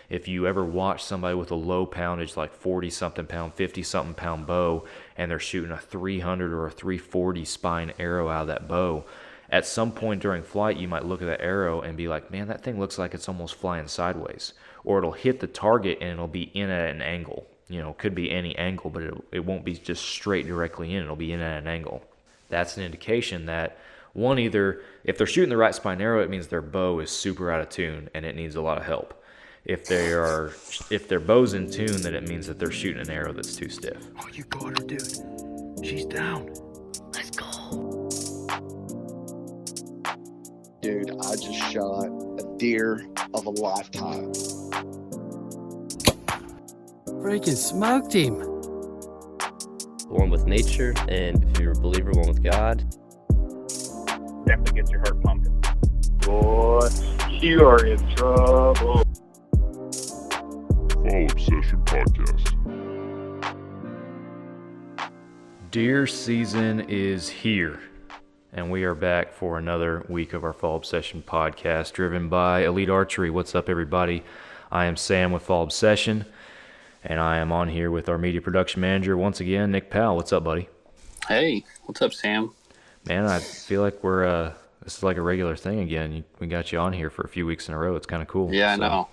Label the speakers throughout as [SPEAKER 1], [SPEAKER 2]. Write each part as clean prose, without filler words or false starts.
[SPEAKER 1] If you ever watch somebody with a low poundage, like 40-something pound, 50-something pound bow, and they're shooting a 300 or a 340 spine arrow out of that bow, at some point during flight, you might look at that arrow and be like, man, that thing looks like it's almost flying sideways. Or it'll hit the target and it'll be in at an angle. Could be any angle, but it won't be just straight directly in. It'll be in at an angle. That's an indication that, one, either if they're shooting the right spine arrow, it means their bow is super out of tune and it needs a lot of help. If their bow's in tune, then it means that they're shooting an arrow that's too stiff.
[SPEAKER 2] Oh, you got her, dude. She's down.
[SPEAKER 3] Let's go.
[SPEAKER 4] Dude, I just shot a deer of a lifetime.
[SPEAKER 3] Freaking smoked him.
[SPEAKER 5] One with nature, and if you're a believer, one with God.
[SPEAKER 6] Definitely gets your heart pumping. Boy, you are in trouble.
[SPEAKER 7] Fall Obsession Podcast.
[SPEAKER 1] Deer season is here, and we are back for another week of our Fall Obsession Podcast, driven by Elite Archery. What's up, everybody? I am Sam with Fall Obsession, and I am on here with our media production manager once again, Nick Powell. What's up, buddy?
[SPEAKER 8] Hey, what's up, Sam?
[SPEAKER 1] Man, I feel like this is like a regular thing again. We got you on here for a few weeks in a row. It's kind of cool.
[SPEAKER 8] Yeah, I know.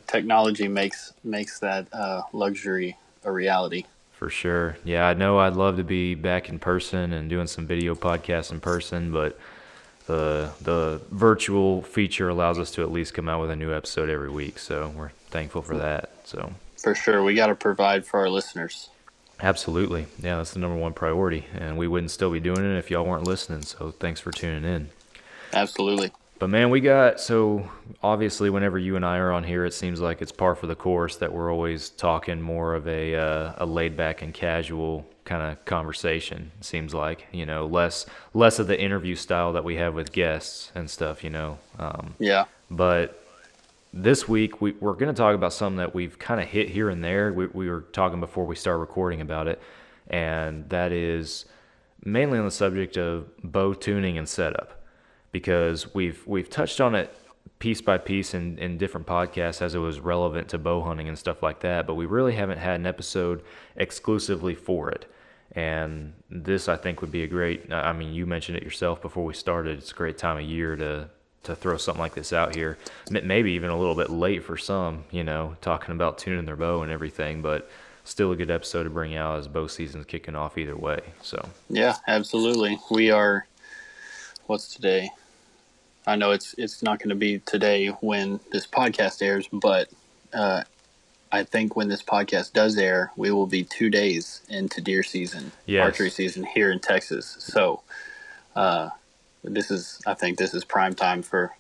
[SPEAKER 8] Technology makes that luxury a reality.
[SPEAKER 1] For sure. Yeah, I know I'd love to be back in person and doing some video podcasts in person, but the virtual feature allows us to at least come out with a new episode every week, so we're thankful for that. So
[SPEAKER 8] for sure, we got to provide for our listeners.
[SPEAKER 1] Absolutely. Yeah, that's the number one priority, and we wouldn't still be doing it if y'all weren't listening, so thanks for tuning in.
[SPEAKER 8] Absolutely.
[SPEAKER 1] But man, so obviously whenever you and I are on here, it seems like it's par for the course that we're always talking more of a laid back and casual kind of conversation. It seems like, less of the interview style that we have with guests and stuff,
[SPEAKER 8] Yeah.
[SPEAKER 1] But this week we're going to talk about something that we've kind of hit here and there. We were talking before we started recording about it, and that is mainly on the subject of bow tuning and setup. Because we've touched on it piece by piece in different podcasts as it was relevant to bow hunting and stuff like that, but we really haven't had an episode exclusively for it. And this, I think, would be a great, you mentioned it yourself before we started, it's a great time of year to throw something like this out here. Maybe even a little bit late for some, talking about tuning their bow and everything, but still a good episode to bring out as bow season's kicking off either way. So
[SPEAKER 8] Yeah, absolutely. We are, what's today? I know it's not going to be today when this podcast airs, but I think when this podcast does air, we will be 2 days into deer season,
[SPEAKER 1] yes.
[SPEAKER 8] Archery season here in Texas. So I think this is prime time for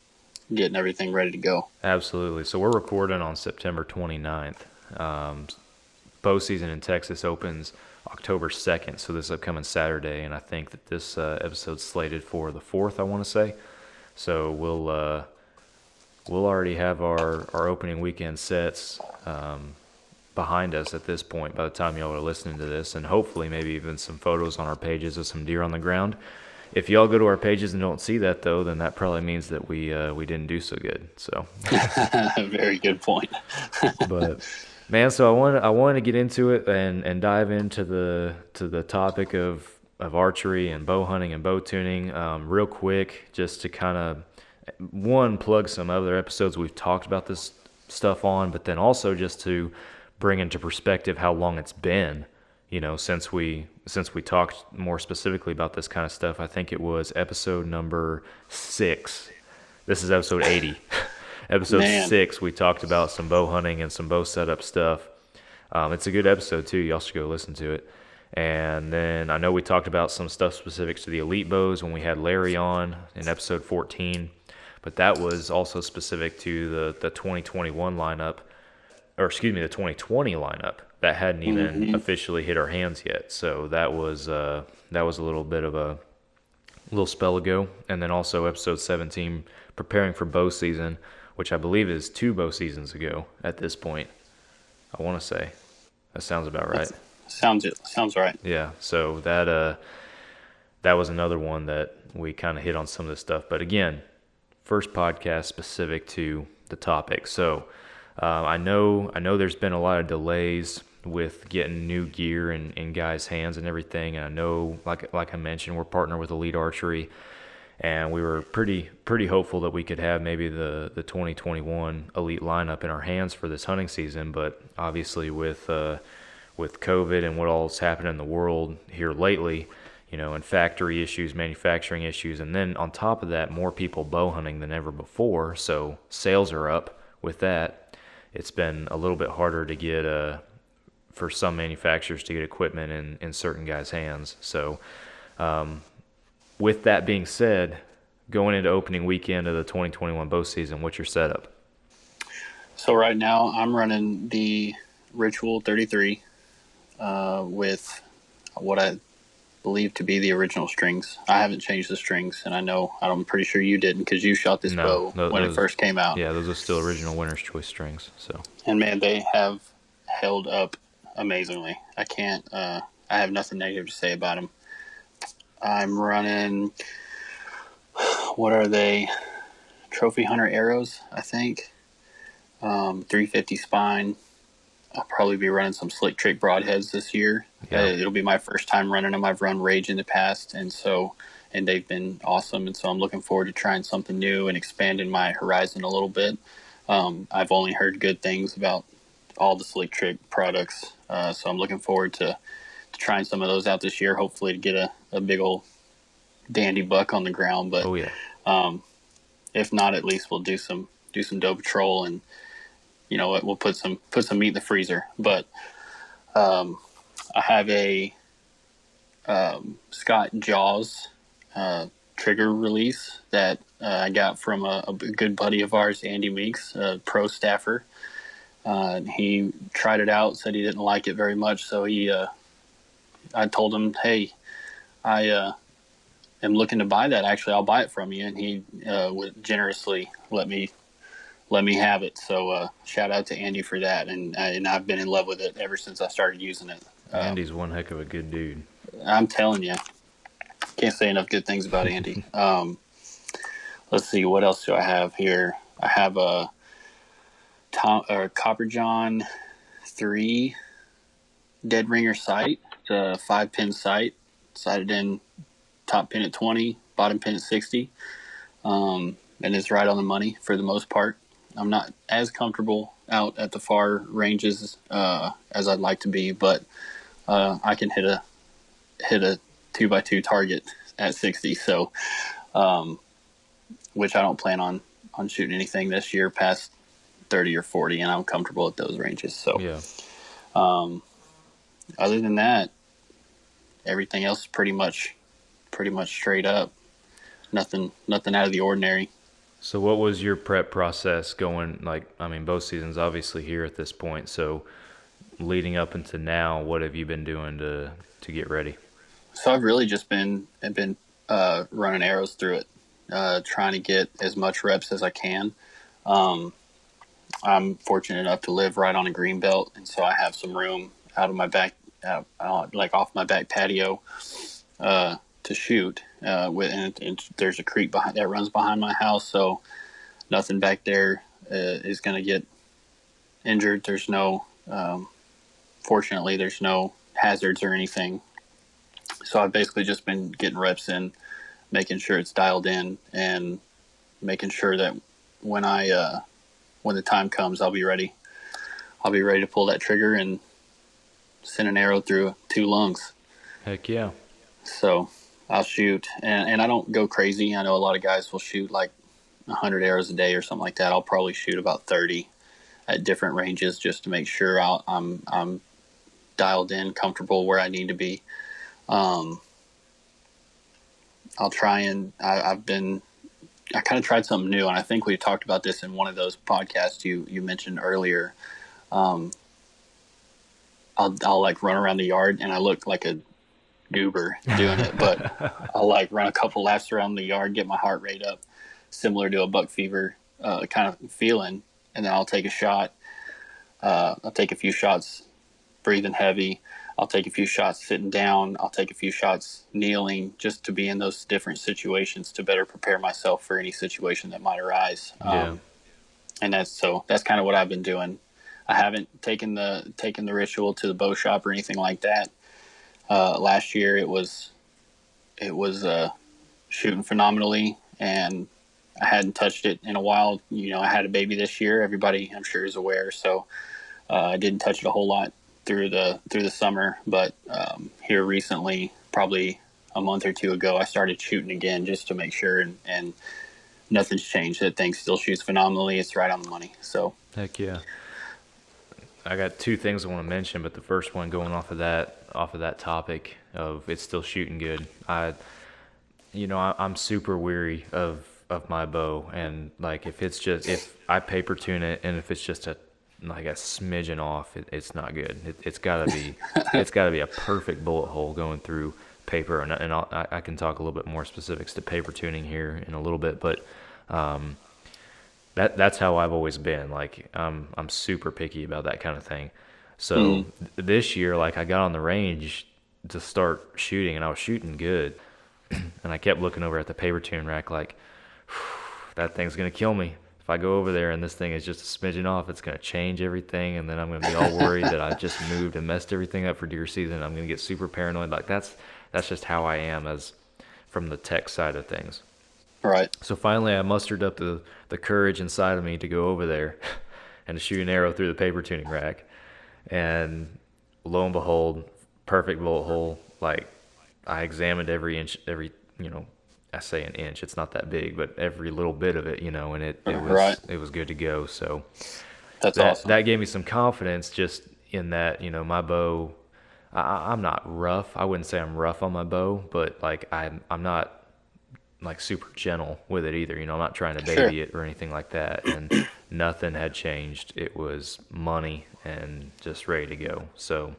[SPEAKER 8] getting everything ready to go.
[SPEAKER 1] Absolutely. So we're recording on September 29th. Bow season in Texas opens October 2nd, so this upcoming Saturday, and I think that this episode's slated for the 4th, I want to say. So we'll already have our opening weekend sets behind us at this point by the time y'all are listening to this, and hopefully maybe even some photos on our pages of some deer on the ground. If y'all go to our pages and don't see that, though, then that probably means that we didn't do so good. So
[SPEAKER 8] Very good point.
[SPEAKER 1] But man, so I wanted to get into it and dive into the topic of archery and bow hunting and bow tuning real quick, just to kind of, one, plug some other episodes we've talked about this stuff on, but then also just to bring into perspective how long it's been, since we talked more specifically about this kind of stuff. I think it was episode number 6. This is episode 80. Episode 6, we talked about some bow hunting and some bow setup stuff. It's a good episode too. Y'all should go listen to it. And then I know we talked about some stuff specific to the elite bows when we had Larry on in episode 14, but that was also specific to the 2021 lineup, or excuse me, the 2020 lineup that hadn't even officially hit our hands yet. So that was a little bit of a little spell ago. And then also episode 17, preparing for bow season, which I believe is 2 bow seasons ago at this point. I want to say that sounds about right.
[SPEAKER 8] Sounds right.
[SPEAKER 1] Yeah, so that was another one that we kind of hit on some of this stuff. But again, first podcast specific to the topic. So I know there's been a lot of delays with getting new gear in guys' hands and everything. And I know, like I mentioned, we're partnered with Elite Archery, and we were pretty hopeful that we could have maybe the 2021 Elite lineup in our hands for this hunting season. But obviously, with COVID and what all's happened in the world here lately, and factory issues, manufacturing issues, and then on top of that, more people bow hunting than ever before. So sales are up with that. It's been a little bit harder to get for some manufacturers to get equipment in certain guys' hands. So with that being said, going into opening weekend of the 2021 bow season, what's your setup?
[SPEAKER 8] So right now I'm running the Ritual 33 with what I believe to be the original strings. I haven't changed the strings, and I'm pretty sure you didn't, because you shot this bow when it first came out.
[SPEAKER 1] Yeah, those are still original Winner's Choice strings. So,
[SPEAKER 8] and man, they have held up amazingly. I have nothing negative to say about them. I'm running, what are they? Trophy Hunter arrows, I think. 350 spine. I'll probably be running some Slick Trick broadheads this year.
[SPEAKER 1] Yeah.
[SPEAKER 8] It'll be my first time running them. I've run Rage in the past, and they've been awesome. And so I'm looking forward to trying something new and expanding my horizon a little bit. I've only heard good things about all the Slick Trick products, so I'm looking forward to trying some of those out this year. Hopefully to get a big old dandy buck on the ground. But
[SPEAKER 1] oh yeah.
[SPEAKER 8] If not, at least we'll do some doe patrol, and you know what, we'll put some meat in the freezer. But I have a Scott Jaws trigger release that I got from a good buddy of ours, Andy Meeks, a pro staffer. He tried it out, said he didn't like it very much, so I told him, hey, I am looking to buy that. Actually, I'll buy it from you, and he would generously let me have it. So shout out to Andy for that, and I've been in love with it ever since I started using it.
[SPEAKER 1] Andy's one heck of a good dude.
[SPEAKER 8] I'm telling you, can't say enough good things about Andy. Let's see, what else do I have here? I have a Copper John 3 dead ringer sight. It's a 5-pin sight, sighted in, top pin at 20, bottom pin at 60, and it's right on the money for the most part. I'm not as comfortable out at the far ranges as I'd like to be, but I can hit a 2x2 target at 60. So, which I don't plan on shooting anything this year past 30 or 40, and I'm comfortable at those ranges. So,
[SPEAKER 1] yeah.
[SPEAKER 8] Other than that, everything else is pretty much straight up. Nothing out of the ordinary.
[SPEAKER 1] So what was your prep process going, bow season's obviously here at this point, so leading up into now, what have you been doing to get ready?
[SPEAKER 8] So I've really just been running arrows through it, trying to get as much reps as I can. I'm fortunate enough to live right on a green belt, and so I have some room out of my back, off my back patio, to shoot. And there's a creek that runs behind my house, so nothing back there is going to get injured. There's no, fortunately, there's no hazards or anything. So I've basically just been getting reps in, making sure it's dialed in, and making sure that when the time comes, I'll be ready. I'll be ready to pull that trigger and send an arrow through 2 lungs.
[SPEAKER 1] Heck yeah.
[SPEAKER 8] So I'll shoot, and I don't go crazy. I know a lot of guys will shoot like 100 arrows a day or something like that. I'll probably shoot about 30 at different ranges just to make sure I'm dialed in, comfortable where I need to be. I'll try and I kind of tried something new, and I think we talked about this in one of those podcasts you mentioned earlier. I'll like run around the yard, and I look like a goober doing it, but I'll like run a couple laps around the yard, get my heart rate up, similar to a buck fever kind of feeling, and then I'll take a shot. I'll take a few shots breathing heavy. I'll take a few shots sitting down. I'll take a few shots kneeling, just to be in those different situations to better prepare myself for any situation that might arise.
[SPEAKER 1] Yeah.
[SPEAKER 8] and that's kind of what I've been doing. I haven't taken the ritual to the bow shop or anything like that. Last year it was shooting phenomenally, and I hadn't touched it in a while. I had a baby this year. Everybody, I'm sure, is aware. So I didn't touch it a whole lot through the summer, but here recently, probably a month or two ago, I started shooting again just to make sure, and nothing's changed. That thing still shoots phenomenally. It's right on the money. So
[SPEAKER 1] Heck yeah. I got two things I want to mention, but the first one going off of that topic of it's still shooting good. I'm super weary of my bow, and like if I paper tune it and if it's just a smidgen off, it's not good. It's gotta be a perfect bullet hole going through paper, and I can talk a little bit more specifics to paper tuning here in a little bit, but that's how I've always been. Like I'm super picky about that kind of thing. So this year, like I got on the range to start shooting, and I was shooting good, and I kept looking over at the paper tune rack like, that thing's gonna kill me. If I go over there and this thing is just a smidgen off, it's gonna change everything, and then I'm gonna be all worried that I just moved and messed everything up for deer season. I'm gonna get super paranoid. Like that's just how I am as from the tech side of things.
[SPEAKER 8] right.
[SPEAKER 1] So finally, I mustered up the courage inside of me to go over there and to shoot an arrow through the paper tuning rack. And lo and behold, perfect bullet hole. Like I examined every inch, I say an inch, it's not that big, but every little bit of it, and
[SPEAKER 8] Right.
[SPEAKER 1] it was good to go. So
[SPEAKER 8] That's
[SPEAKER 1] that
[SPEAKER 8] awesome.
[SPEAKER 1] that gave me some confidence just in that, my bow. I'm not rough. I wouldn't say I'm rough on my bow, but like I'm not like super gentle with it either. I'm not trying to
[SPEAKER 8] Sure.
[SPEAKER 1] baby it or anything like that. And nothing had changed. It was money and just ready to go. So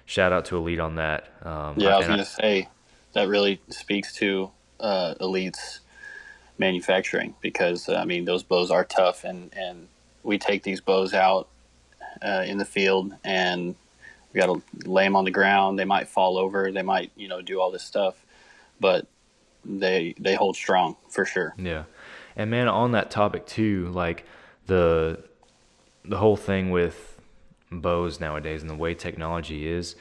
[SPEAKER 1] shout out to Elite on that.
[SPEAKER 8] Yeah, I was going to say that really speaks to Elite's manufacturing, because I mean those bows are tough, and we take these bows out in the field, and we got to lay them on the ground. They might fall over. They might do all this stuff, but they hold strong for sure.
[SPEAKER 1] Yeah. And man, on that topic too, like the whole thing with bows nowadays and the way technology is,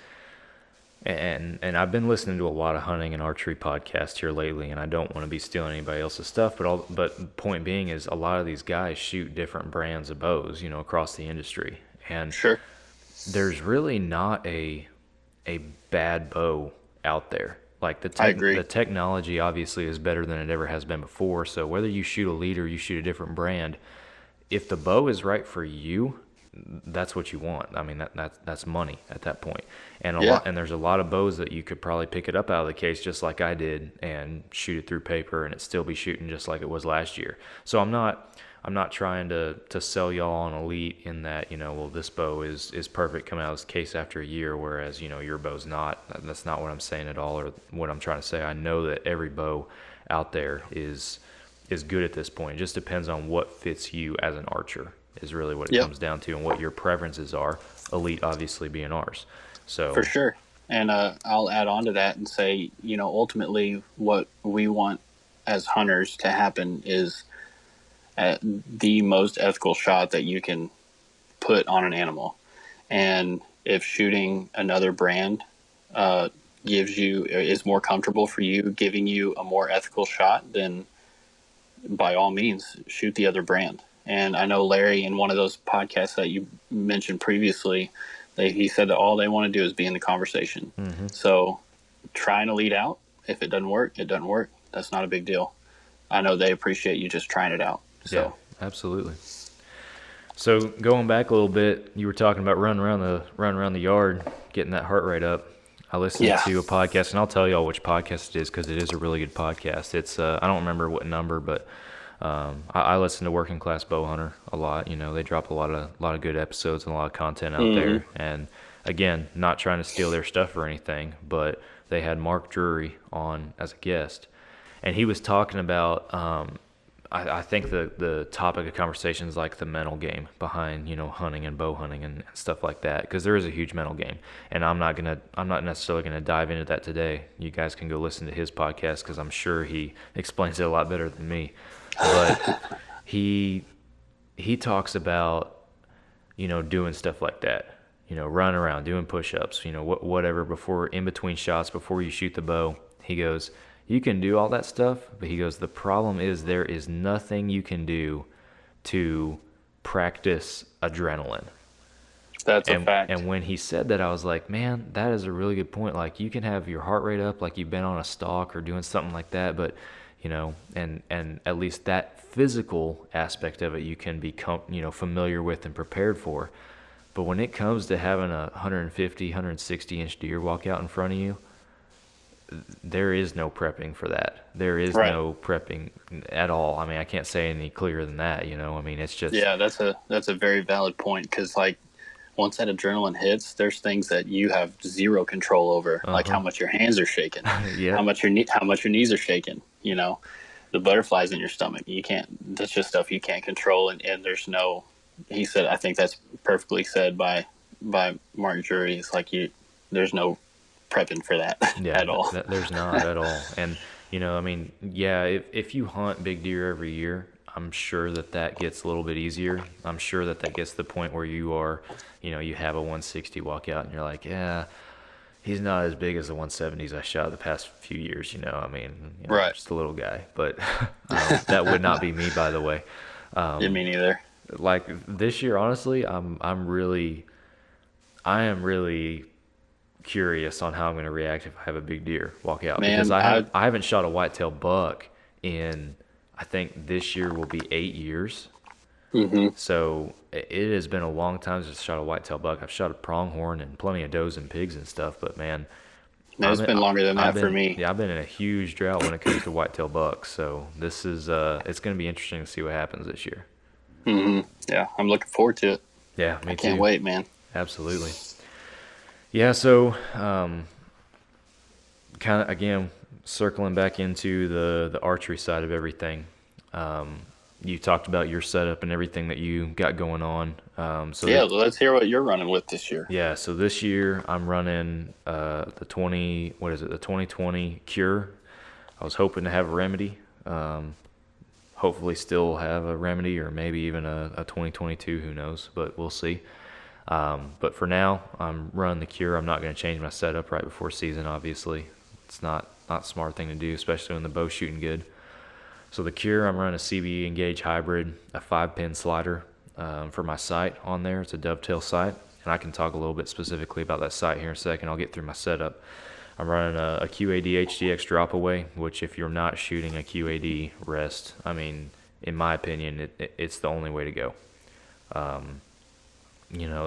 [SPEAKER 1] and I've been listening to a lot of hunting and archery podcasts here lately, and I don't want to be stealing anybody else's stuff, but point being is a lot of these guys shoot different brands of bows, across the industry. And
[SPEAKER 8] Sure.
[SPEAKER 1] there's really not a bad bow out there. Like
[SPEAKER 8] I agree.
[SPEAKER 1] the technology obviously is better than it ever has been before. So whether you shoot a lead or you shoot a different brand, if the bow is right for you, that's what you want. I mean that's money at that point. And and there's a lot of bows that you could probably pick it up out of the case just like I did and shoot it through paper and it still be shooting just like it was last year. So I'm not trying to sell y'all on Elite in that, well, this bow is perfect coming out of this case after a year, whereas, your bow's not. That's not what I'm saying at all, or what I'm trying to say. I know that every bow out there is good at this point. It just depends on what fits you as an archer is really what it comes down to, and what your preferences are. Elite obviously being ours. So
[SPEAKER 8] For sure. And I'll add on to that and say, ultimately what we want as hunters to happen is the most ethical shot that you can put on an animal. And if shooting another brand is more comfortable for you, giving you a more ethical shot, then by all means shoot the other brand. And I know Larry, in one of those podcasts that you mentioned previously, he said that all they want to do is be in the conversation. So try and lead out. If it doesn't work, it doesn't work. That's not a big deal. I know they appreciate you just trying it out. So.
[SPEAKER 1] Yeah, absolutely. So going back a little bit, you were talking about running around the yard, getting that heart rate up. I listened to a podcast, and I'll tell y'all which podcast it is because it is a really good podcast. It's I don't remember what number, but I listen to Working Class Bow Hunter a lot. They drop a lot of good episodes and a lot of content out there. And again, not trying to steal their stuff or anything, but they had Mark Drury on as a guest, and he was talking about. I think the topic of conversation is like the mental game behind hunting and bow hunting and stuff like that, because there is a huge mental game, and I'm not necessarily gonna dive into that today. You guys can go listen to his podcast because I'm sure he explains it a lot better than me. But he he talks about, doing stuff like that, running around, doing push-ups, whatever before, in between shots, before you shoot the bow. He goes, you can do all that stuff, but he goes, the problem is there is nothing you can do to practice adrenaline.
[SPEAKER 8] That's a fact.
[SPEAKER 1] And when he said that, I was like, man, that is a really good point. Like, you can have your heart rate up like you've been on a stalk or doing something like that, but, and at least that physical aspect of it you can become, familiar with and prepared for. But when it comes to having a 150, 160-inch deer walk out in front of you, there is no prepping for that. There is no prepping at all. I mean, I can't say any clearer than that, I mean, it's just...
[SPEAKER 8] Yeah, that's a very valid point, because, like, once that adrenaline hits, there's things that you have zero control over, like how much your hands are shaking, how much your knees are shaking, the butterflies in your stomach. That's just stuff you can't control. And there's no, he said, I think that's perfectly said by Mark Jury. It's like there's no prepping for that at all.
[SPEAKER 1] There's not at all. And, I mean, yeah, if you hunt big deer every year, I'm sure that gets a little bit easier. I'm sure that gets to the point where you are, you have a 160 walk out and you're like, yeah, he's not as big as the 170s I shot the past few years, I mean,
[SPEAKER 8] right.
[SPEAKER 1] Just a little guy. But that would not be me, by the way.
[SPEAKER 8] Yeah, me neither.
[SPEAKER 1] Like this year, honestly, I am really curious on how I'm going to react if I have a big deer walk out.
[SPEAKER 8] Man,
[SPEAKER 1] because I haven't shot a whitetail buck in, I think this year will be 8 years.
[SPEAKER 8] Mm-hmm.
[SPEAKER 1] So it has been a long time since I shot a whitetail buck. I've shot a pronghorn and plenty of does and pigs and stuff, but man,
[SPEAKER 8] it's been longer than that for me.
[SPEAKER 1] Yeah, I've been in a huge drought when it comes to whitetail bucks. So this is it's going to be interesting to see what happens this year.
[SPEAKER 8] Mm-hmm. Yeah, I'm looking forward to it.
[SPEAKER 1] Yeah, me too.
[SPEAKER 8] I can't wait, man.
[SPEAKER 1] Absolutely. Yeah, so kind of again circling back into the archery side of everything. You talked about your setup and everything that you got going on.
[SPEAKER 8] Let's hear what you're running with this year.
[SPEAKER 1] Yeah, so this year I'm running the 2020 Cure. I was hoping to have a remedy. Hopefully still have a remedy, or maybe even a 2022, who knows, but we'll see. But for now, I'm running the Cure. I'm not going to change my setup right before season, obviously. It's not a smart thing to do, especially when the bow's shooting good. So the Cure, I'm running a CBE Engage Hybrid, a 5-pin slider for my sight on there. It's a dovetail sight, and I can talk a little bit specifically about that sight here in a second. I'll get through my setup. I'm running a QAD HDX drop away, which if you're not shooting a QAD rest, I mean, in my opinion, it's the only way to go. I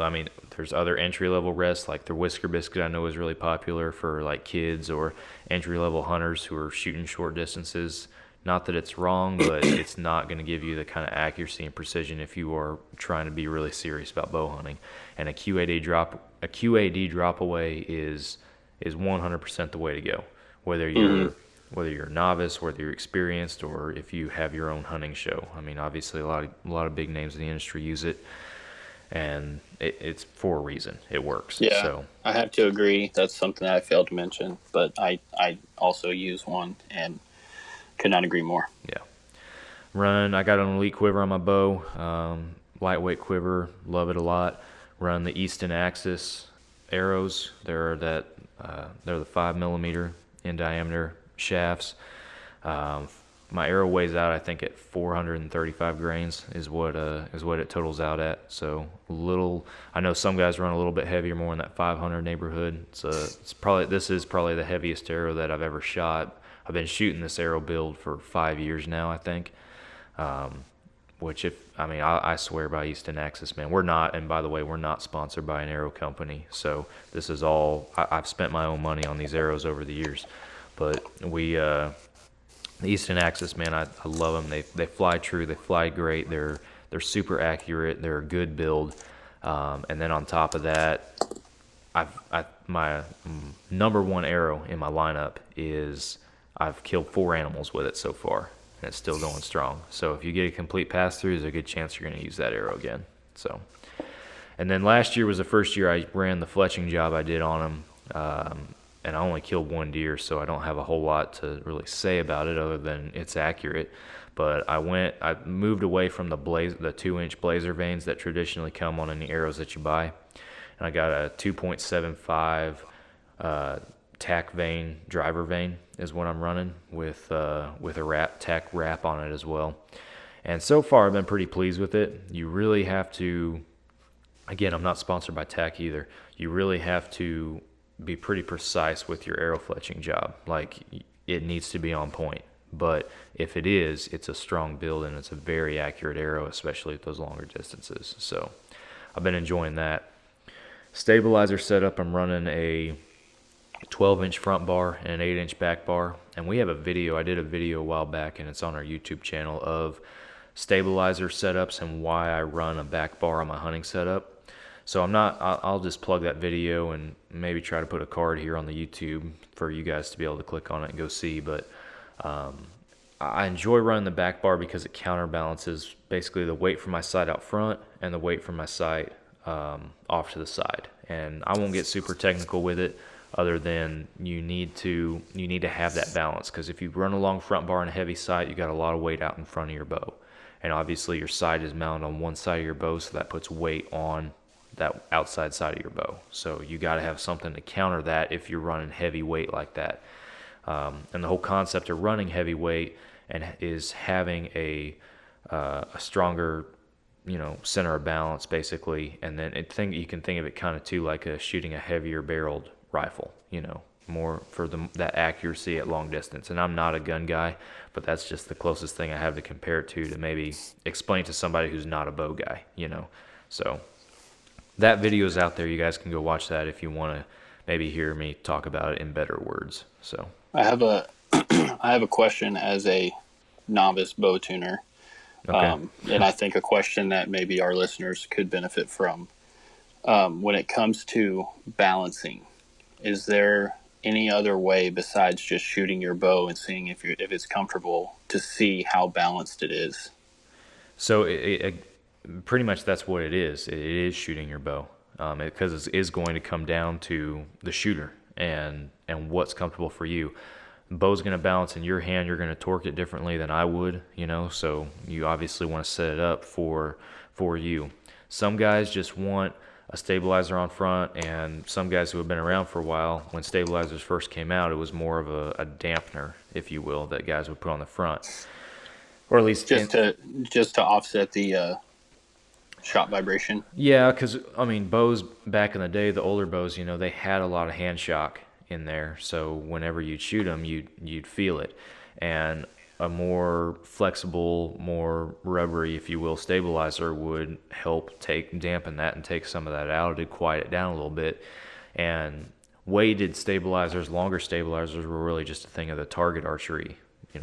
[SPEAKER 1] mean, there's other entry-level rests, like the Whisker Biscuit I know is really popular for like kids or entry-level hunters who are shooting short distances. Not that it's wrong, but it's not going to give you the kind of accuracy and precision if you are trying to be really serious about bow hunting. And a QAD drop away is 100% the way to go. Whether you're a novice, whether you're experienced, or if you have your own hunting show. I mean, obviously a lot of big names in the industry use it, and it's for a reason. It works.
[SPEAKER 8] Yeah,
[SPEAKER 1] so
[SPEAKER 8] I have to agree. That's something that I failed to mention, but I also use one and could not agree more.
[SPEAKER 1] Yeah. I got an Elite quiver on my bow, lightweight quiver, love it a lot. Run the Easton Axis arrows. They're the 5mm in diameter shafts. My arrow weighs out, I think, at 435 grains is what it totals out at. So I know some guys run a little bit heavier, more in that 500 neighborhood. This is probably the heaviest arrow that I've ever shot. I've been shooting this arrow build for 5 years now, I think. I swear by Easton Axis, man. We're not, and by the way, we're not sponsored by an arrow company. So this is all, I've spent my own money on these arrows over the years. But the Easton Axis, man, I love them. They fly true, they fly great. They're super accurate. They're a good build. And then on top of that, my number one arrow in my lineup is I've killed 4 animals with it so far, and it's still going strong. So if you get a complete pass-through, there's a good chance you're going to use that arrow again. And then last year was the first year I ran the fletching job I did on them. and I only killed one deer, so I don't have a whole lot to really say about it other than it's accurate. But I moved away from the 2-inch blazer vanes that traditionally come on any arrows that you buy, and I got a 2.75 tack vane, driver vane is what I'm running with a tack wrap on it as well. And so far I've been pretty pleased with it. You really have to, again, I'm not sponsored by tack either. You really have to be pretty precise with your arrow fletching job. Like, it needs to be on point. But if it is, it's a strong build and it's a very accurate arrow, especially at those longer distances. So I've been enjoying that. Stabilizer setup, I'm running a 12-inch front bar and an 8-inch back bar. And we have a video, I did a video a while back, and it's on our YouTube channel, of stabilizer setups and why I run a back bar on my hunting setup. So I'll just plug that video and maybe try to put a card here on the YouTube for you guys to be able to click on it and go see. But I enjoy running the back bar because it counterbalances basically the weight from my sight out front and the weight from my sight off to the side. And I won't get super technical with it, other than you need to have that balance, because if you run a long front bar and a heavy sight, you got a lot of weight out in front of your bow, and obviously your sight is mounted on one side of your bow, so that puts weight on that outside side of your bow. So you got to have something to counter that if you're running heavy weight like that. And the whole concept of running heavy weight is having a stronger, center of balance basically. And then you can think of it kind of too like shooting a heavier barreled rifle, more for that accuracy at long distance. And I'm not a gun guy, but that's just the closest thing I have to compare it to maybe explain to somebody who's not a bow guy, So that video is out there. You guys can go watch that if you want to maybe hear me talk about it in better words. So
[SPEAKER 8] I have a I have a question as a novice bow tuner,
[SPEAKER 1] okay.
[SPEAKER 8] and I think a question that maybe our listeners could benefit from. When it comes to balancing, is there any other way besides just shooting your bow and seeing if it's comfortable to see how balanced it is?
[SPEAKER 1] So pretty much that's what it is. It is shooting your bow, because it is going to come down to the shooter and what's comfortable for you. The bow's going to balance in your hand. You're going to torque it differently than I would, so you obviously want to set it up for you. Some guys just want a stabilizer on front, and some guys who have been around for a while, when stabilizers first came out, it was more of a dampener, if you will, that guys would put on the front, or at least
[SPEAKER 8] just to offset the shot vibration.
[SPEAKER 1] Yeah, because bows back in the day, the older bows, they had a lot of hand shock in there, so whenever you'd shoot them, you'd feel it. And a more flexible, more rubbery, if you will, stabilizer would help dampen that and take some of that out. It'd quiet it down a little bit. And weighted stabilizers, longer stabilizers, were really just a thing of the target archery,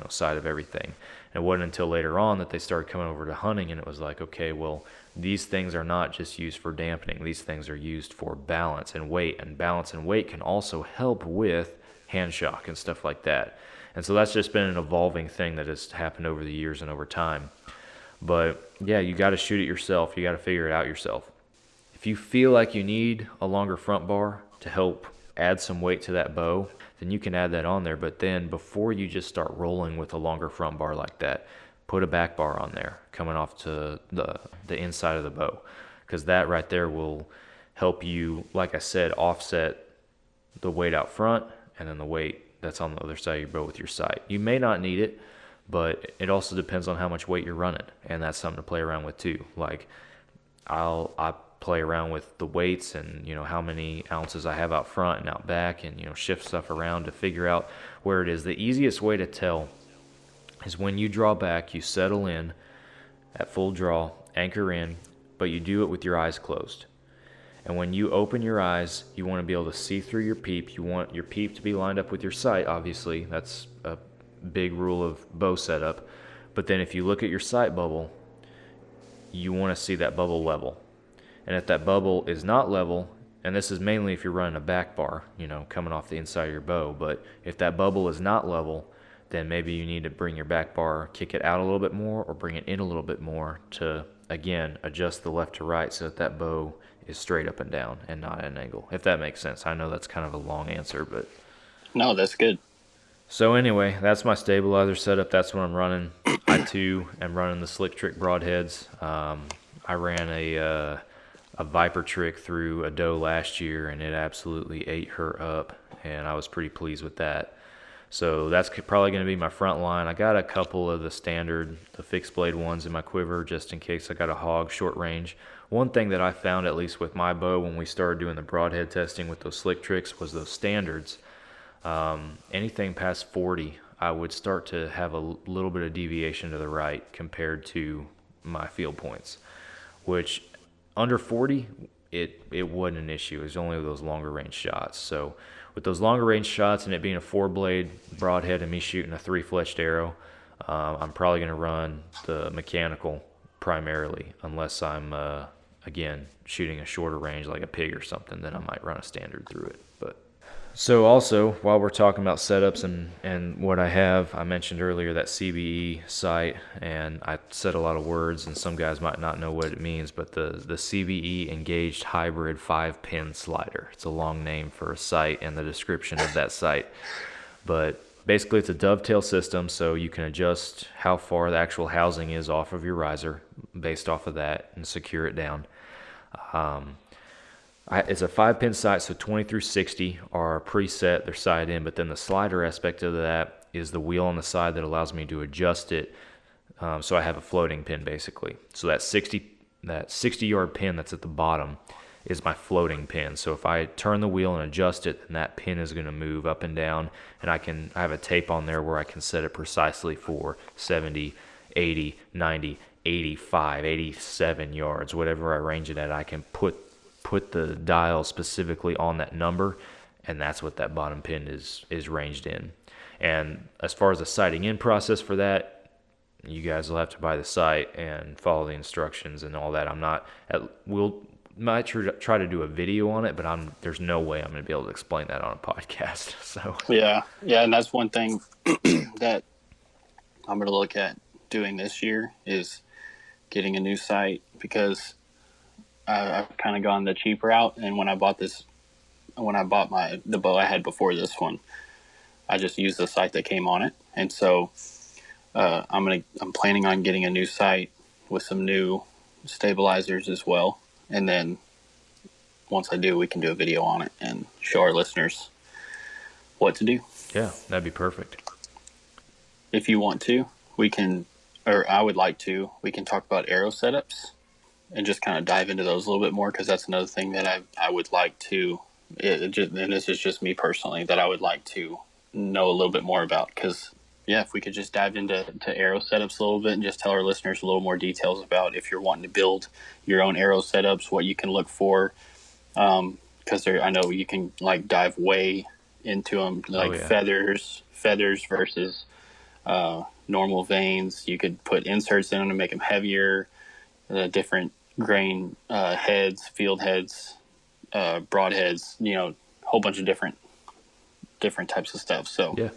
[SPEAKER 1] side of everything. And it wasn't until later on that they started coming over to hunting, and it was like, okay, well, these things are not just used for dampening. These things are used for balance and weight, and balance and weight can also help with hand shock and stuff like that. And so that's just been an evolving thing that has happened over the years and over time. But yeah, you got to shoot it yourself. You got to figure it out yourself. If you feel like you need a longer front bar to help add some weight to that bow, then you can add that on there. But then before you just start rolling with a longer front bar like that, put a back bar on there coming off to the inside of the bow, because that right there will help you, like I said, offset the weight out front and then the weight that's on the other side of your bow with your sight. You may not need it, but it also depends on how much weight you're running, and that's something to play around with too. Like I play around with the weights and how many ounces I have out front and out back, and shift stuff around to figure out where it is. The easiest way to tell is when you draw back, you settle in at full draw, anchor in, but you do it with your eyes closed. And when you open your eyes, you want to be able to see through your peep. You want your peep to be lined up with your sight, obviously. That's a big rule of bow setup. But then if you look at your sight bubble, you want to see that bubble level. And if that bubble is not level, and this is mainly if you're running a back bar, coming off the inside of your bow, but if that bubble is not level, then maybe you need to bring your back bar, kick it out a little bit more, or bring it in a little bit more to, again, adjust the left to right so that bow is straight up and down and not at an angle, if that makes sense. I know that's kind of a long answer, but
[SPEAKER 8] No, that's good.
[SPEAKER 1] So anyway, that's my stabilizer setup. That's what I'm running. I too am running the slick trick broadheads. I ran a Viper trick through a doe last year, and it absolutely ate her up, and I was pretty pleased with that. So that's probably going to be my front line. I got a couple of the standard, the fixed blade ones in my quiver just in case I got a hog short range. One thing that I found, at least with my bow, when we started doing the broadhead testing with those slick tricks, was those standards. Anything past 40, I would start to have a little bit of deviation to the right compared to my field points, which under 40, it wasn't an issue. It was only those longer range shots. So with those longer range shots and it being a 4-blade broadhead and me shooting a 3-fletched arrow, I'm probably going to run the mechanical primarily, unless I'm, again, shooting a shorter range like a pig or something, then I might run a standard through it. But so also, while we're talking about setups and what I have, I mentioned earlier that CBE sight, and I said a lot of words, and some guys might not know what it means, but the CBE Engaged Hybrid 5-pin slider. It's a long name for a sight and the description of that sight. But basically, it's a dovetail system, so you can adjust how far the actual housing is off of your riser based off of that and secure it down. It's a 5-pin sight, so 20 through 60 are preset, they're sighted in, but then the slider aspect of that is the wheel on the side that allows me to adjust it, so I have a floating pin basically. So that 60-yard pin that's at the bottom is my floating pin. So if I turn the wheel and adjust it, then that pin is going to move up and down, and I have a tape on there where I can set it precisely for 70, 80, 90, 85, 87 yards, whatever I range it at. I can put the dial specifically on that number, and that's what that bottom pin is ranged in. And as far as the sighting in process for that, you guys will have to buy the sight and follow the instructions and all that. We'll might try to do a video on it, but there's no way I'm going to be able to explain that on a podcast. So
[SPEAKER 8] Yeah, and that's one thing that I'm going to look at doing this year is getting a new sight, because I've kind of gone the cheap route. And when I bought the bow I had before this one, I just used the sight that came on it. And so I'm planning on getting a new sight with some new stabilizers as well. And then once I do, we can do a video on it and show our listeners what to do.
[SPEAKER 1] yeah, that'd be perfect.
[SPEAKER 8] If you want to, we can, or I would like to, we can talk about arrow setups and just kind of dive into those a little bit more, because that's another thing that I would like to, and this is just me personally, that I would like to know a little bit more about. Because, yeah, if we could just dive into arrow setups a little bit and just tell our listeners a little more details about if you're wanting to build your own arrow setups, what you can look for. Because I know you can like dive way into them, like feathers versus normal vanes. You could put inserts in them to make them heavier, different grain heads, field heads, broadheads, a whole bunch of different types of stuff. So
[SPEAKER 1] Yeah.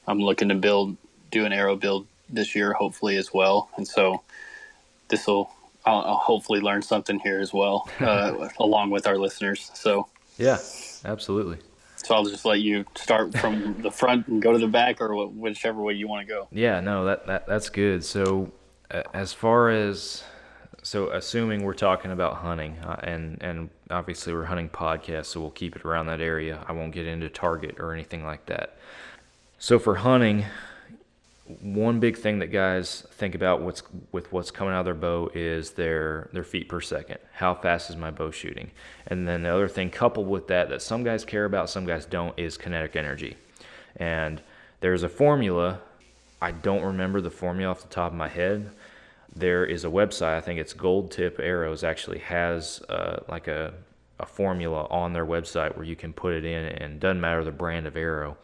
[SPEAKER 8] I'm looking to do an arrow build this year, hopefully as well. And so I'll hopefully learn something here as well, along with our listeners. So
[SPEAKER 1] Yeah, absolutely.
[SPEAKER 8] So I'll just let you start from the front and go to the back, or whichever way you want to go.
[SPEAKER 1] Yeah, no, that's good. So as far as assuming we're talking about hunting, and obviously we're hunting podcasts, so we'll keep it around that area. I won't get into target or anything like that. So for hunting, one big thing that guys think about what's coming out of their bow is their feet per second. How fast is my bow shooting? And then the other thing coupled with that some guys care about, some guys don't, is kinetic energy. And there's a formula. I don't remember the formula off the top of my head. There is a website, I think it's Gold Tip Arrows, actually has like a formula on their website where you can put it in, and it doesn't matter the brand of arrow.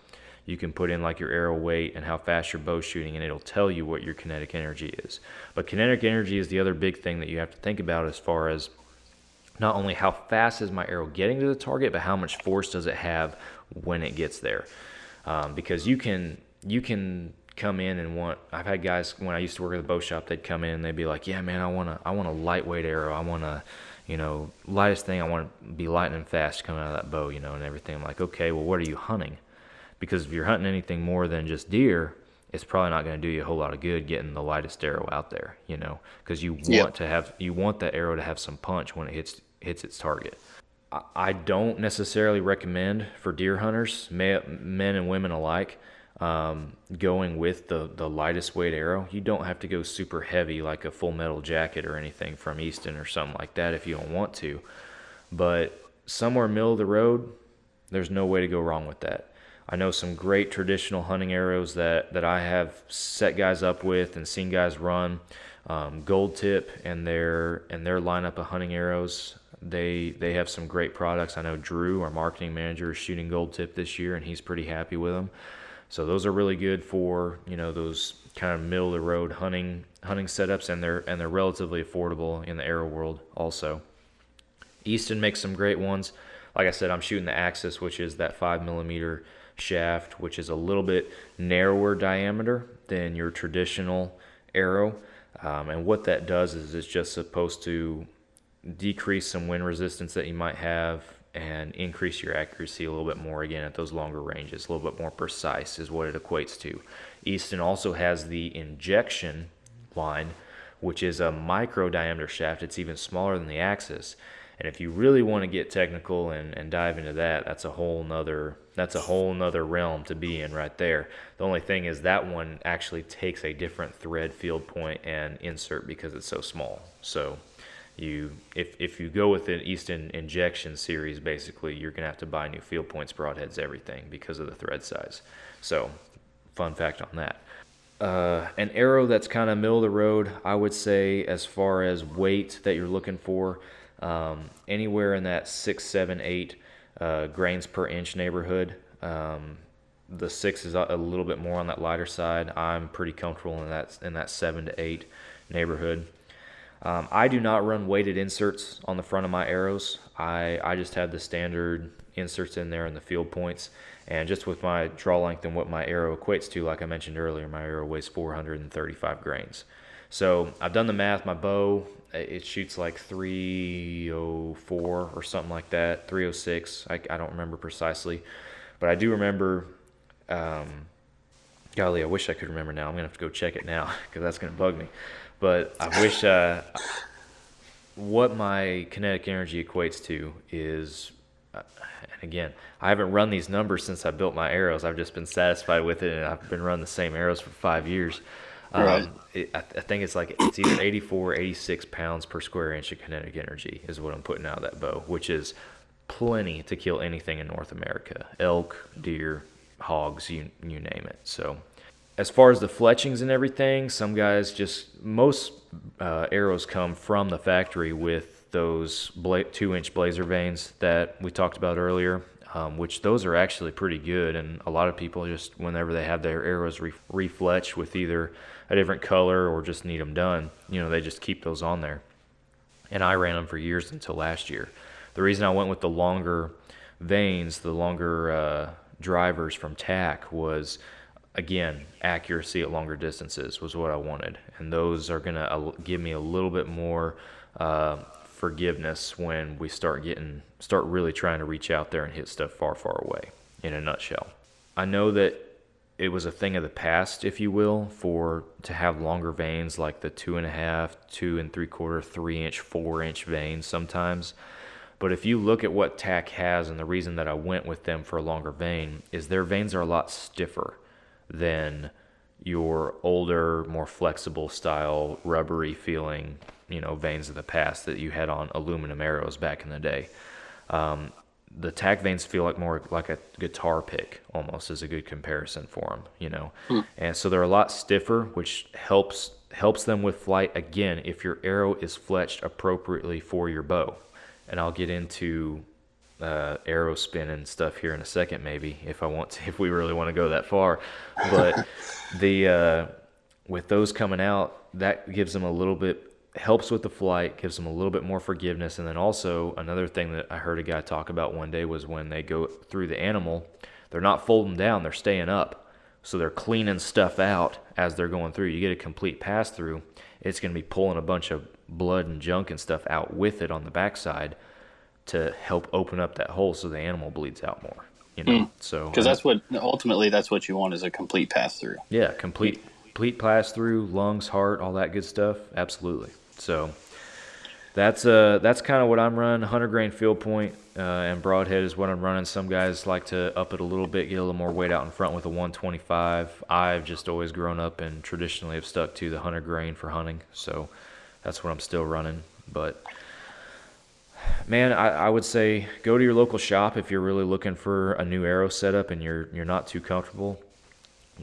[SPEAKER 1] You can put in like your arrow weight and how fast your bow's shooting, and it'll tell you what your kinetic energy is. But kinetic energy is the other big thing that you have to think about, as far as not only how fast is my arrow getting to the target, but how much force does it have when it gets there. Because you can come in and I've had guys when I used to work at the bow shop, they'd come in and they'd be like, yeah man, I want a lightweight arrow. I want a, lightest thing. I want to be light and fast coming out of that bow, and everything. I'm like, okay, well, what are you hunting? because if you're hunting anything more than just deer, it's probably not going to do you a whole lot of good getting the lightest arrow out there, because you want that arrow to have some punch when it hits its target. I don't necessarily recommend for deer hunters, men and women alike, going with the lightest weight arrow. You don't have to go super heavy like a Full Metal Jacket or anything from Easton or something like that if you don't want to. But somewhere middle of the road, there's no way to go wrong with that. I know some great traditional hunting arrows that I have set guys up with and seen guys run. Gold Tip and their lineup of hunting arrows, they have some great products. I know Drew, our marketing manager, is shooting Gold Tip this year, and he's pretty happy with them. So those are really good for those kind of middle of the road hunting setups, and they're relatively affordable in the arrow world also. Easton makes some great ones. Like I said, I'm shooting the Axis, which is that 5mm shaft, which is a little bit narrower diameter than your traditional arrow. And what that does is it's just supposed to decrease some wind resistance that you might have and increase your accuracy a little bit more, again, at those longer ranges. A little bit more precise is what it equates to. Easton also has the injection line, which is a micro diameter shaft. It's even smaller than the Axis. And if you really want to get technical and dive into that, that's a whole nother realm to be in right there. The only thing is that one actually takes a different thread, field point, and insert because it's so small. So if you go with the Easton injection series, basically you're gonna have to buy new field points, broadheads, everything because of the thread size. So fun fact on that. An arrow that's kind of middle of the road, I would say, as far as weight that you're looking for, anywhere in that 6, 7, 8 grains per inch neighborhood. The 6 is a little bit more on that lighter side. I'm pretty comfortable in that 7 to 8 neighborhood. I do not run weighted inserts on the front of my arrows. I just have the standard inserts in there and the field points. And just with my draw length and what my arrow equates to, like I mentioned earlier, my arrow weighs 435 grains. So I've done the math. My bow, it shoots like 304 or something like that, 306. I don't remember precisely. But I do remember, golly, I wish I could remember now. I'm going to have to go check it now because that's going to bug me. But I wish what my kinetic energy equates to is, and again, I haven't run these numbers since I built my arrows. I've just been satisfied with it, and I've been running the same arrows for 5 years. Right. I think it's either 84 or 86 pounds per square inch of kinetic energy is what I'm putting out of that bow, which is plenty to kill anything in North America. Elk, deer, hogs, you name it. So as far as the fletchings and everything, some guys most arrows come from the factory with those 2-inch blazer vanes that we talked about earlier, which those are actually pretty good. And a lot of people just, whenever they have their arrows refletch with either a different color or just need them done, they just keep those on there. And I ran them for years until last year. The reason I went with the longer vanes, the longer drivers from TAC was, again, accuracy at longer distances was what I wanted. And those are going to give me a little bit more forgiveness when we start really trying to reach out there and hit stuff far, far away, in a nutshell. I know that it was a thing of the past, if you will, to have longer vanes like the 2.5, 2 3/4, 3-inch, 4-inch vanes sometimes. But if you look at what TAC has, and the reason that I went with them for a longer vane is their vanes are a lot stiffer than your older, more flexible style, rubbery feeling, vanes of the past that you had on aluminum arrows back in the day. The TAC vanes feel more like a guitar pick, almost, is a good comparison for them, And so they're a lot stiffer, which helps them with flight, again, if your arrow is fletched appropriately for your bow. And I'll get into arrow spin and stuff here in a second, maybe, if we really want to go that far. But with those coming out, that gives them a little bit, helps with the flight, gives them a little bit more forgiveness. And then also another thing that I heard a guy talk about one day was when they go through the animal, they're not folding down, they're staying up. So they're cleaning stuff out as they're going through. You get a complete pass through, it's going to be pulling a bunch of blood and junk and stuff out with it on the backside to help open up that hole so the animal bleeds out more. So
[SPEAKER 8] because that's what you want is a complete pass through.
[SPEAKER 1] Yeah, complete pass through, lungs, heart, all that good stuff. Absolutely. So that's kind of what I'm running. 100 grain field point and broadhead is what I'm running. Some guys like to up it a little bit, get a little more weight out in front with a 125. I've just always grown up and traditionally have stuck to the 100 grain for hunting, so that's what I'm still running. But man, I would say go to your local shop if you're really looking for a new arrow setup and you're not too comfortable.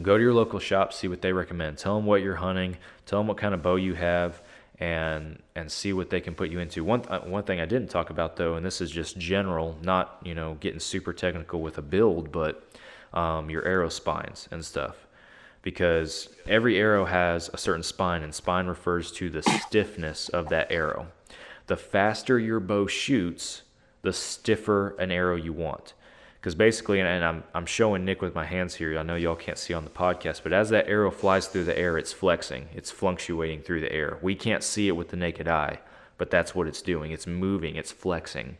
[SPEAKER 1] Go to your local shop, see what they recommend. Tell them what you're hunting. Tell them what kind of bow you have, and see what they can put you into. One thing I didn't talk about though, and this is just general, not getting super technical with a build, but your arrow spines and stuff, because every arrow has a certain spine, and spine refers to the stiffness of that arrow. The faster your bow shoots, the stiffer an arrow you want. Because basically, and I'm showing Nick with my hands here, I know y'all can't see on the podcast, but as that arrow flies through the air, it's flexing. It's fluctuating through the air. We can't see it with the naked eye, but that's what it's doing. It's moving. It's flexing.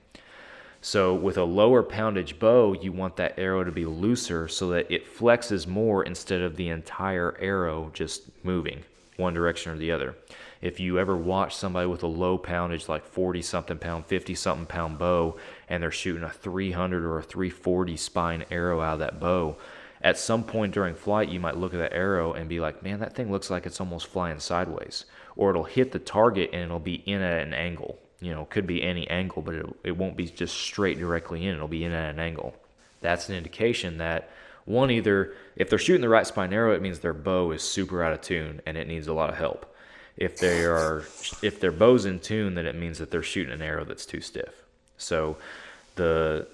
[SPEAKER 1] So with a lower poundage bow, you want that arrow to be looser so that it flexes more instead of the entire arrow just moving one direction or the other. If you ever watch somebody with a low poundage, like 40-something pound, 50-something pound bow, and they're shooting a 300 or a 340 spine arrow out of that bow, at some point during flight, you might look at that arrow and be like, man, that thing looks like it's almost flying sideways. Or it'll hit the target and it'll be in at an angle. It could be any angle, but it won't be just straight directly in. It'll be in at an angle. That's an indication that, one, either if they're shooting the right spine arrow, it means their bow is super out of tune and it needs a lot of help. If their bow's in tune, then it means that they're shooting an arrow that's too stiff. So the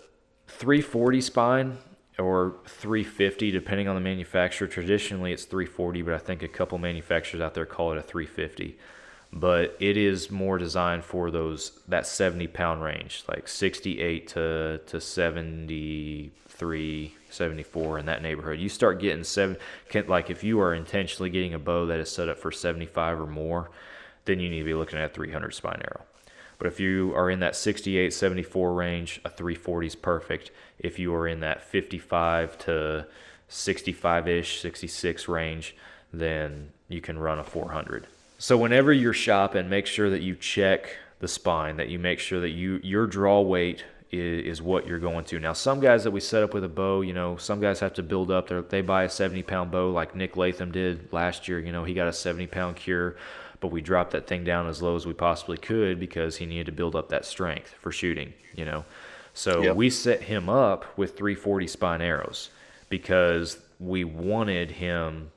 [SPEAKER 1] 340 spine or 350, depending on the manufacturer. Traditionally, it's 340, but I think a couple manufacturers out there call it a 350. But it is more designed for that 70-pound range, like 68 to 73, 74, in that neighborhood. You start getting like if you are intentionally getting a bow that is set up for 75 or more, then you need to be looking at a 300 spine arrow. But if you are in that 68, 74 range, a 340 is perfect. If you are in that 55 to 65-ish, 66 range, then you can run a 400. So whenever you're shopping, make sure that you check the spine, that you make sure that your draw weight is what you're going to. Now, some guys that we set up with a bow, some guys have to build up. They buy a 70-pound bow like Nick Latham did last year. He got a 70-pound cure, but we dropped that thing down as low as we possibly could because he needed to build up that strength for shooting, So yep. We set him up with 340 spine arrows because we wanted him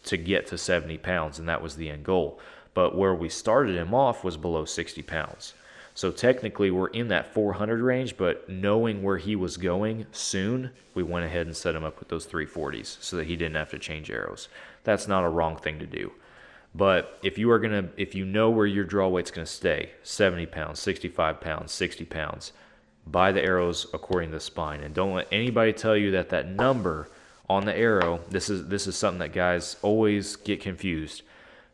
[SPEAKER 1] to get to 70 pounds, and that was the end goal. But where we started him off was below 60 pounds. So technically we're in that 400 range, but knowing where he was going soon, we went ahead and set him up with those 340s so that he didn't have to change arrows. That's not a wrong thing to do. But if you know where your draw weight's going to stay, 70 pounds, 65 pounds, 60 pounds, buy the arrows according to the spine. And don't let anybody tell you that number on the arrow, this is something that guys always get confused,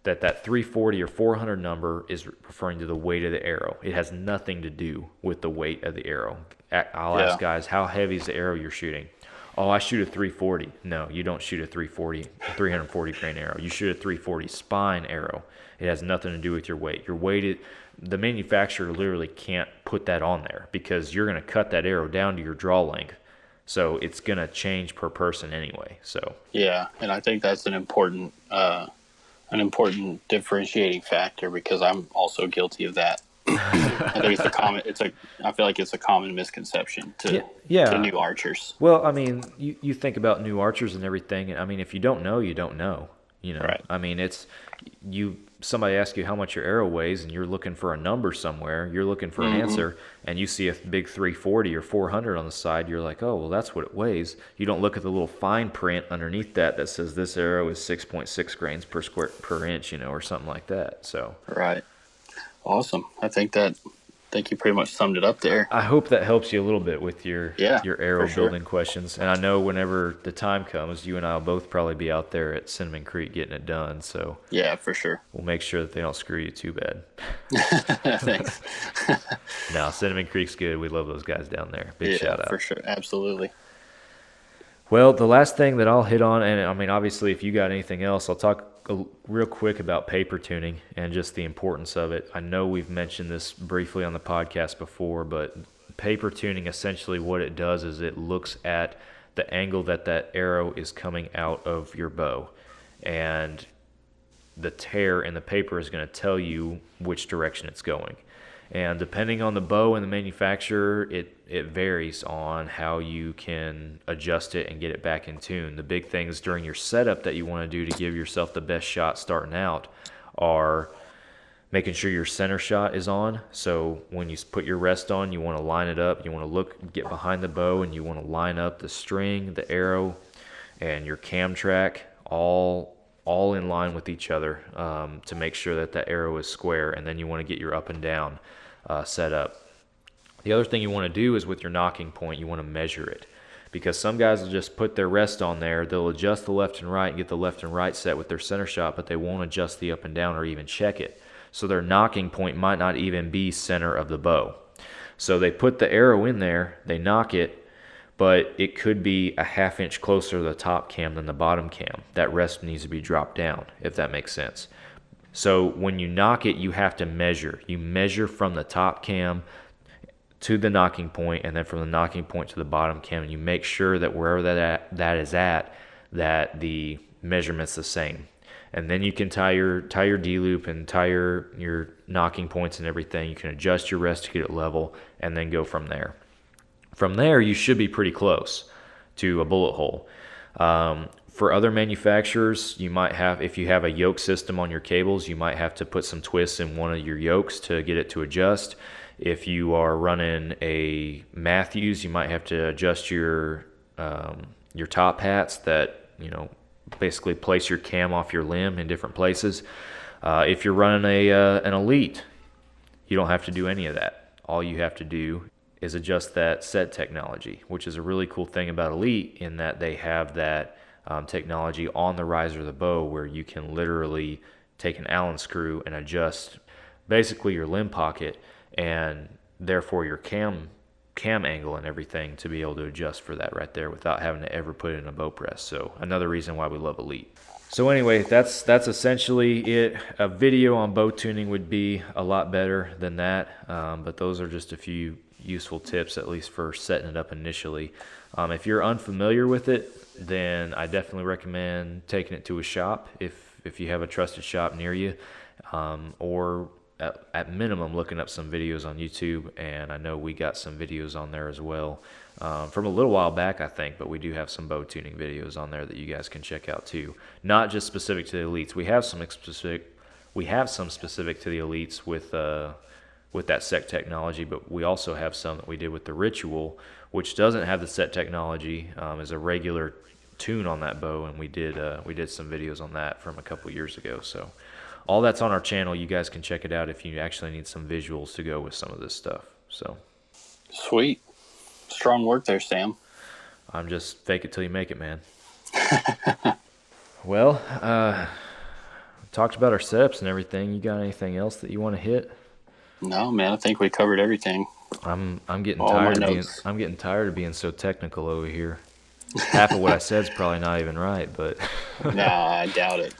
[SPEAKER 1] that 340 or 400 number is referring to the weight of the arrow. It has nothing to do with the weight of the arrow. I'll ask guys, how heavy is the arrow you're shooting? Oh, I shoot a 340. No, you don't shoot a 340 grain arrow. You shoot a 340 spine arrow. It has nothing to do with your weight. Your weight, the manufacturer literally can't put that on there because you're going to cut that arrow down to your draw length. So it's going to change per person anyway. So
[SPEAKER 8] yeah, and I think that's an important differentiating factor because I'm also guilty of that. I think I feel like it's a common misconception to new archers.
[SPEAKER 1] Well, I mean, you think about new archers and everything, and I mean, if you don't know, you don't know.
[SPEAKER 8] Right.
[SPEAKER 1] I mean, somebody asks you how much your arrow weighs and you're looking for a number somewhere, you're looking for an answer, and you see a big 340 or 400 on the side, you're like, oh, well, that's what it weighs. You don't look at the little fine print underneath that says this arrow is 6.6 grains per inch, or something like that. So
[SPEAKER 8] right. Awesome. I think you pretty much summed it up there.
[SPEAKER 1] I hope that helps you a little bit with your arrow building questions. And I know whenever the time comes, you and I will both probably be out there at Cinnamon Creek getting it done. So
[SPEAKER 8] yeah, for sure.
[SPEAKER 1] We'll make sure that they don't screw you too bad.
[SPEAKER 8] Thanks.
[SPEAKER 1] No, Cinnamon Creek's good. We love those guys down there. Big shout out.
[SPEAKER 8] For sure. Absolutely.
[SPEAKER 1] Well, the last thing that I'll hit on, and I mean, obviously, if you got anything else, I'll talk real quick about paper tuning and just the importance of it. I know we've mentioned this briefly on the podcast before, but paper tuning, essentially what it does is it looks at the angle that arrow is coming out of your bow. And the tear in the paper is going to tell you which direction it's going. And depending on the bow and the manufacturer, it varies on how you can adjust it and get it back in tune. The big things during your setup that you want to do to give yourself the best shot starting out are making sure your center shot is on. So when you put your rest on, you want to line it up. You want to get behind the bow, and you want to line up the string, the arrow, and your cam track all in line with each other to make sure that arrow is square. And then you want to get your up and down set up. The other thing you want to do is with your nocking point, you want to measure it, because some guys will just put their rest on there. They'll adjust the left and right and get the left and right set with their center shot, but they won't adjust the up and down or even check it. So their nocking point might not even be center of the bow. So they put the arrow in there, they nock it, but it could be a ½ inch closer to the top cam than the bottom cam. That rest needs to be dropped down, if that makes sense. So when you nock it, you have to measure. You measure from the top cam to the nocking point, and then from the nocking point to the bottom cam, and you make sure that wherever that is at, that the measurement's the same. And then you can tie your D-loop and tie your nocking points and everything. You can adjust your rest to get it level, and then go from there. From there, you should be pretty close to a bullet hole. For other manufacturers, you might have, if you have a yoke system on your cables, you might have to put some twists in one of your yokes to get it to adjust. If you are running a Matthews, you might have to adjust your top hats that, basically place your cam off your limb in different places. If you're running an Elite, you don't have to do any of that. All you have to do is adjust that set technology, which is a really cool thing about Elite, in that they have that technology on the riser of the bow where you can literally take an Allen screw and adjust basically your limb pocket, and therefore your cam angle and everything, to be able to adjust for that right there without having to ever put it in a bow press. So another reason why we love Elite. So anyway, that's essentially it. A video on bow tuning would be a lot better than that, but those are just a few useful tips, at least for setting it up initially. If you're unfamiliar with it, then I definitely recommend taking it to a shop if you have a trusted shop near you, or at minimum looking up some videos on YouTube. And I know we got some videos on there as well from a little while back, I think, but we do have some bow tuning videos on there that you guys can check out too. Not just specific to the Elites. We have some specific to the Elites with that set technology, but we also have some that we did with the Ritual, which doesn't have the set technology, is a regular tune on that bow, and we did some videos on that from a couple years ago. So all that's on our channel. You guys can check it out if you actually need some visuals to go with some of this stuff. So
[SPEAKER 8] Sweet. Strong work there, Sam.
[SPEAKER 1] I'm just fake it till you make it, man. Well, talked about our setups and everything. You got anything else that you want to hit?
[SPEAKER 8] No, man, I think we covered everything.
[SPEAKER 1] I'm getting
[SPEAKER 8] All
[SPEAKER 1] tired
[SPEAKER 8] my
[SPEAKER 1] of
[SPEAKER 8] notes.
[SPEAKER 1] I'm getting tired of being so technical over here. Half of what I said is probably not even right, but
[SPEAKER 8] Nah, I doubt it.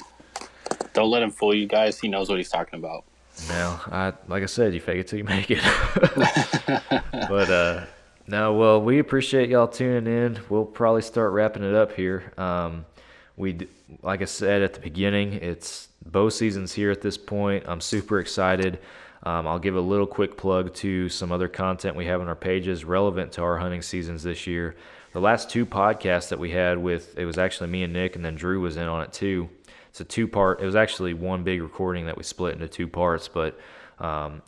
[SPEAKER 8] Don't let him fool you guys. He knows what he's talking about.
[SPEAKER 1] no, like I said, you fake it till you make it. But no, well, we appreciate y'all tuning in. We'll probably start wrapping it up here. Like I said at the beginning, it's bow season's here at this point. I'm super excited. I'll give a little quick plug to some other content we have on our pages relevant to our hunting seasons this year. The last two podcasts that we had it was actually me and Nick, and then Drew was in on it too. It's a two-part. It was actually one big recording that we split into two parts, but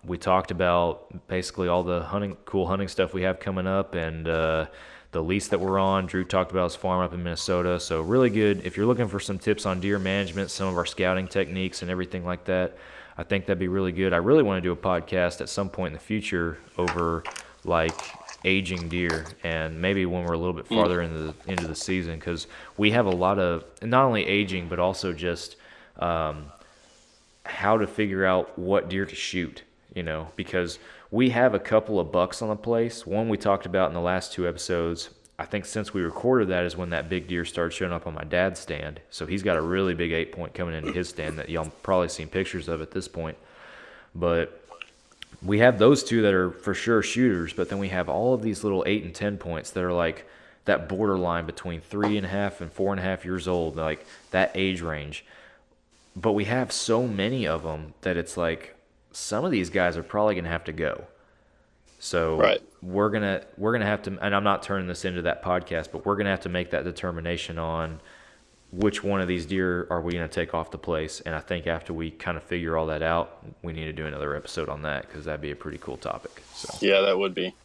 [SPEAKER 1] we talked about basically all the cool hunting stuff we have coming up, and the lease that we're on. Drew talked about his farm up in Minnesota, so really good. If you're looking for some tips on deer management, some of our scouting techniques and everything like that, I think that'd be really good. I really want to do a podcast at some point in the future over like aging deer, and maybe when we're a little bit farther into the season, because we have a lot of not only aging but also just how to figure out what deer to shoot, because we have a couple of bucks on the place. One we talked about in the last two episodes, I think since we recorded that is when that big deer started showing up on my dad's stand. So he's got a really big 8-point coming into his stand that y'all probably seen pictures of at this point. But we have those two that are for sure shooters, but then we have all of these little 8 and 10 points that are like that borderline between 3.5 and 4.5 years old, like that age range. But we have so many of them that it's like some of these guys are probably going to have to go. So
[SPEAKER 8] Right.
[SPEAKER 1] we're gonna have to, and I'm not turning this into that podcast, but we're gonna have to make that determination on which one of these deer are we gonna take off the place. And I think after we kind of figure all that out, we need to do another episode on that because that'd be a pretty cool topic. So
[SPEAKER 8] Yeah, that would be.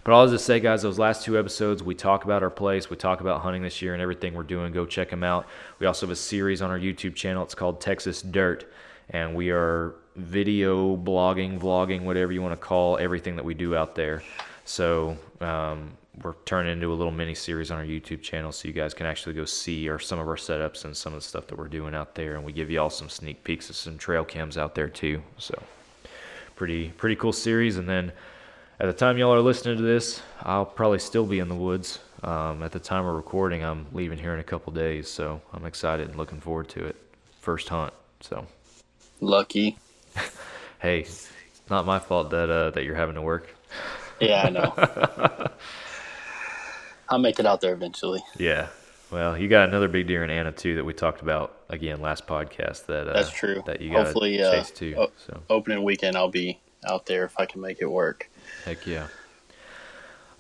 [SPEAKER 1] but I'll just say, guys, those last 2 episodes, we talk about our place, we talk about hunting this year and everything we're doing. Go check them out. We also have a series on our YouTube channel. It's called Texas Dirt, and we are video blogging, vlogging, whatever you want to call everything that we do out there. So we're turning into a little mini series on our YouTube channel, so you guys can actually go see some of our setups and some of the stuff that we're doing out there, and we give you all some sneak peeks of some trail cams out there too. So pretty cool series. And then at the time y'all are listening to this, I'll probably still be in the woods. At the time we're recording, I'm leaving here in a couple days, so I'm excited and looking forward to it. First hunt, so.
[SPEAKER 8] Lucky.
[SPEAKER 1] Hey, not my fault that you're having to work.
[SPEAKER 8] Yeah, I know. I'll make it out there eventually.
[SPEAKER 1] Yeah. Well, you got another big deer in Anna too that we talked about again last podcast.
[SPEAKER 8] That's true.
[SPEAKER 1] That you got to chase too. So
[SPEAKER 8] opening weekend, I'll be out there if I can make it work.
[SPEAKER 1] heck yeah.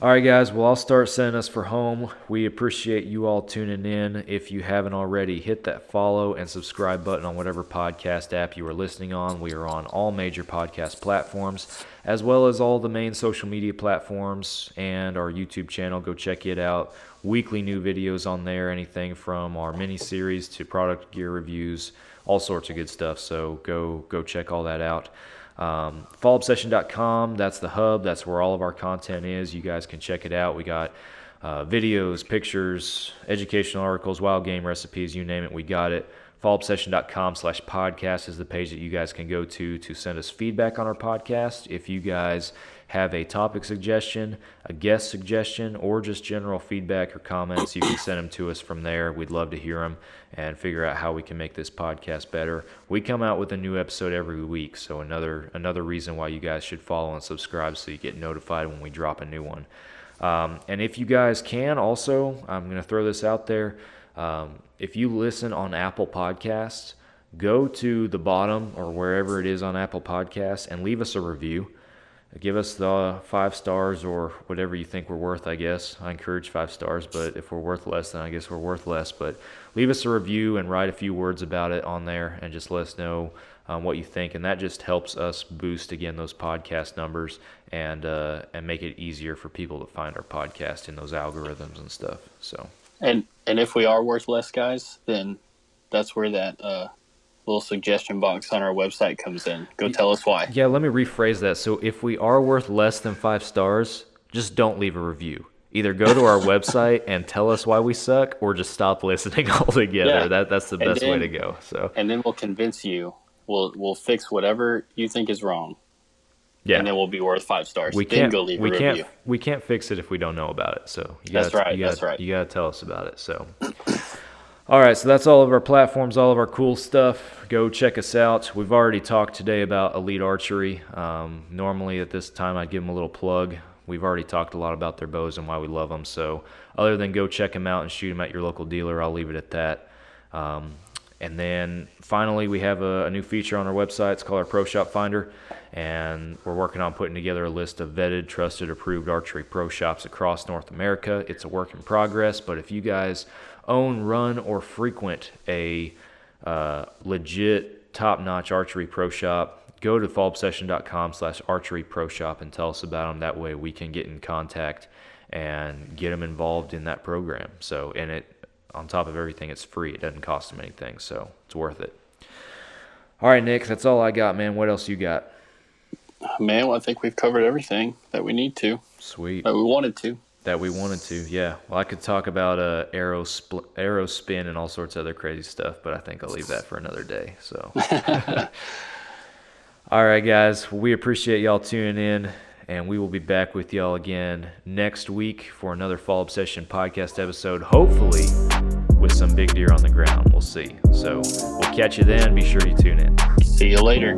[SPEAKER 1] All right, guys. Well, I'll start sending us for home. We appreciate you all tuning in. If you haven't already, hit that follow and subscribe button on whatever podcast app you are listening on. We are on all major podcast platforms, as well as all the main social media platforms and our YouTube channel. Go check it out. Weekly new videos on there, anything from our mini series to product gear reviews, all sorts of good stuff. So go check all that out. Fallobsession.com, that's the hub. That's where all of our content is. You guys can check it out. We got videos, pictures, educational articles, wild game recipes, you name it, we got it. Fallobsession.com/podcast is the page that you guys can go to send us feedback on our podcast. If you guys have a topic suggestion, a guest suggestion, or just general feedback or comments, you can send them to us from there. We'd love to hear them and figure out how we can make this podcast better. We come out with a new episode every week, so another reason why you guys should follow and subscribe so you get notified when we drop a new one. And if you guys can also, I'm going to throw this out there, if you listen on Apple Podcasts, go to the bottom or wherever it is on Apple Podcasts and leave us a review. Give us the 5 stars or whatever you think we're worth, I guess. I encourage 5 stars, but if we're worth less, then I guess we're worth less. But leave us a review and write a few words about it on there and just let us know what you think. And that just helps us boost, again, those podcast numbers and make it easier for people to find our podcast in those algorithms and stuff. So.
[SPEAKER 8] And if we are worth less, guys, then that's where that little suggestion box on our website comes in. Go tell us why.
[SPEAKER 1] Yeah, let me rephrase that. So if we are worth less than 5 stars, just don't leave a review. Either go to our website and tell us why we suck, or just stop listening altogether.
[SPEAKER 8] Yeah.
[SPEAKER 1] That's the best way to go. So.
[SPEAKER 8] And then we'll convince you. We'll fix whatever you think is wrong.
[SPEAKER 1] Yeah.
[SPEAKER 8] And then we'll be worth 5 stars.
[SPEAKER 1] We
[SPEAKER 8] then
[SPEAKER 1] can't
[SPEAKER 8] go leave a
[SPEAKER 1] we
[SPEAKER 8] review.
[SPEAKER 1] can't we can't fix it if we don't know about it. So
[SPEAKER 8] That's right. That's right.
[SPEAKER 1] You gotta tell us about it. So. All right, so that's all of our platforms, all of our cool stuff. Go check us out. We've already talked today about Elite Archery. Normally at this time I'd give them a little plug. We've already talked a lot about their bows and why we love them. So other than go check them out and shoot them at your local dealer, I'll leave it at that. And then finally, we have a new feature on our website. It's called our Pro Shop Finder, and we're working on putting together a list of vetted, trusted, approved archery pro shops across North America. It's a work in progress, but if you guys own, run, or frequent a legit, top-notch archery pro shop, go to fallobsession.com/archery pro shop and tell us about them. That way we can get in contact and get them involved in that program. So, and it, on top of everything, it's free. It doesn't cost them anything, so it's worth it. All right, Nick, that's all I got, man. What else you got?
[SPEAKER 8] Man, well, I think we've covered everything that we need to.
[SPEAKER 1] Sweet.
[SPEAKER 8] That we wanted to.
[SPEAKER 1] That we wanted to, yeah. Well, I could talk about arrow spin and all sorts of other crazy stuff, but I think I'll leave that for another day. So, all right, guys, we appreciate y'all tuning in, and we will be back with y'all again next week for another Fall Obsession podcast episode, hopefully with some big deer on the ground. We'll see. So we'll catch you then. Be sure you tune in.
[SPEAKER 8] See you later.